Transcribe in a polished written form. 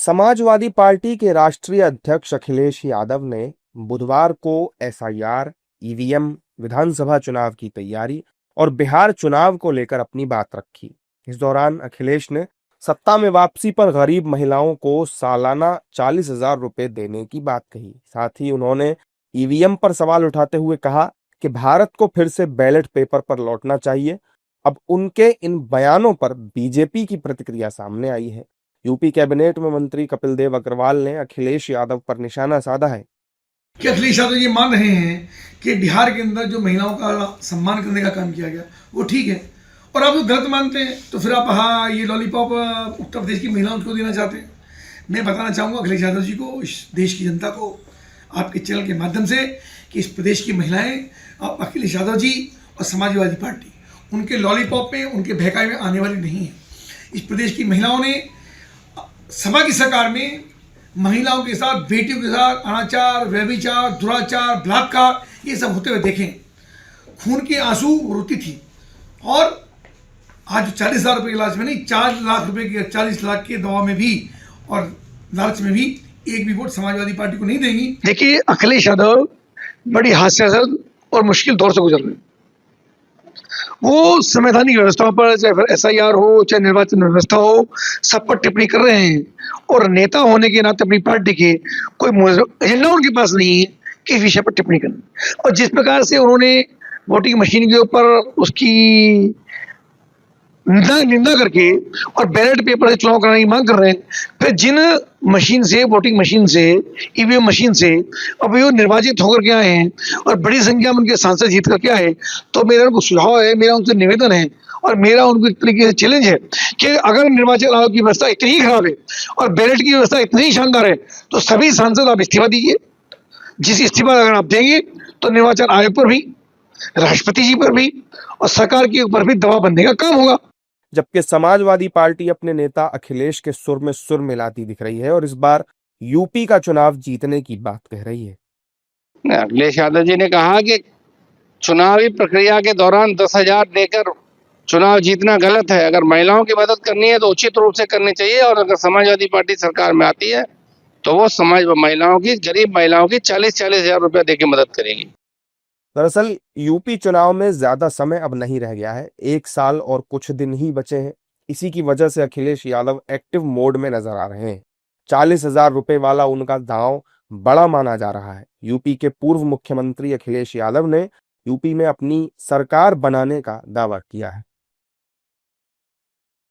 Samajwadi party के राष्ट्रीय अध्यक्ष अखिलेश यादव ने बुधवार को एसआईआर, ईवीएम, विधानसभा चुनाव की तैयारी और बिहार चुनाव को लेकर अपनी बात रखी। इस दौरान अखिलेश ने सत्ता में वापसी पर गरीब महिलाओं को सालाना 40,000 रुपए देने की बात कही। साथ ही उन्होंने ईवीएम पर सवाल उठाते हुए कहा कि भारत को फिर से बैलेट पेपर पर लौटना चाहिए। अब उनके इन बयानों पर बीजेपी की प्रतिक्रिया सामने आई है। यूपी कैबिनेट में मंत्री कपिल देव अग्रवाल ने अखिलेश यादव पर निशाना साधा है कि अखिलेश यादव ये मान रहे हैं कि बिहार के अंदर जो महिलाओं का सम्मान करने का काम किया गया वो ठीक है, और आप लोग गलत मानते हैं तो फिर आप हाँ ये लॉलीपॉप उत्तर प्रदेश की महिलाओं को देना चाहते हैं। मैं बताना चाहूँगा अखिलेश यादव जी को, इस देश की जनता को, आपके चैनल के माध्यम से कि इस प्रदेश की महिलाएं आप अखिलेश यादव जी और समाजवादी पार्टी उनके लॉलीपॉप में, उनके बहकावे में आने वाली नहीं है। इस प्रदेश की महिलाओं ने सभा की सरकार में महिलाओं के साथ, बेटियों के साथ अनाचार, व्यभिचार, दुराचार, बलात्कार ये सब होते हुए देखें। खून के आंसू रोती थी, और आज 40,000 रुपये के लालच में नहीं, 4 लाख रुपए के, 40 लाख के दवा में भी और लालच में भी एक भी वोट समाजवादी पार्टी को नहीं देंगी। देखिए, अखिलेश यादव बड़ी हास्यास्पद और मुश्किल दौर से गुजर रहे हैं। वो संवैधानिक व्यवस्थाओं पर, चाहे फिर एसआईआर हो, चाहे निर्वाचन व्यवस्था हो, सब पर टिप्पणी कर रहे हैं, और नेता होने के नाते अपनी पार्टी के कोई एजेंडा उनके पास नहीं है कि इस विषय पर टिप्पणी करना। और जिस प्रकार से उन्होंने वोटिंग मशीन के ऊपर उसकी निंदा करके और बैलेट पेपर से चुनाव कराने की मांग कर रहे हैं, फिर जिन मशीन से, वोटिंग मशीन से, ईवीएम मशीन से अब वो निर्वाचित होकर के आए हैं और बड़ी संख्या में उनके सांसद जीत करके आए, तो मेरा उनको सुझाव है, मेरा उनसे निवेदन है और मेरा उनको एक तरीके से चैलेंज है कि अगर निर्वाचन आयोग की व्यवस्था इतनी ही खराब है और बैलेट की व्यवस्था इतनी ही शानदार है, तो सभी सांसद आप इस्तीफा दीजिए। जिस इस्तीफा अगर आप देंगे तो निर्वाचन आयोग पर भी, राष्ट्रपति जी पर भी और सरकार के ऊपर भी दबाव बनने का काम होगा। जबकि समाजवादी पार्टी अपने नेता अखिलेश के सुर में सुर मिलाती दिख रही है और इस बार यूपी का चुनाव जीतने की बात कह रही है। अखिलेश यादव जी ने कहा कि चुनावी प्रक्रिया के दौरान 10,000 देकर चुनाव जीतना गलत है। अगर महिलाओं की मदद करनी है तो उचित रूप से करनी चाहिए, और अगर समाजवादी पार्टी सरकार में आती है तो वो महिलाओं की, गरीब महिलाओं की 40,000 रुपया देकर मदद करेगी। दरअसल यूपी चुनाव में ज्यादा समय अब नहीं रह गया है, 1 साल और कुछ दिन ही बचे हैं। इसी की वजह से अखिलेश यादव एक्टिव मोड में नजर आ रहे हैं। 40,000 रुपए वाला उनका दांव बड़ा माना जा रहा है। यूपी के पूर्व मुख्यमंत्री अखिलेश यादव ने यूपी में अपनी सरकार बनाने का दावा किया है।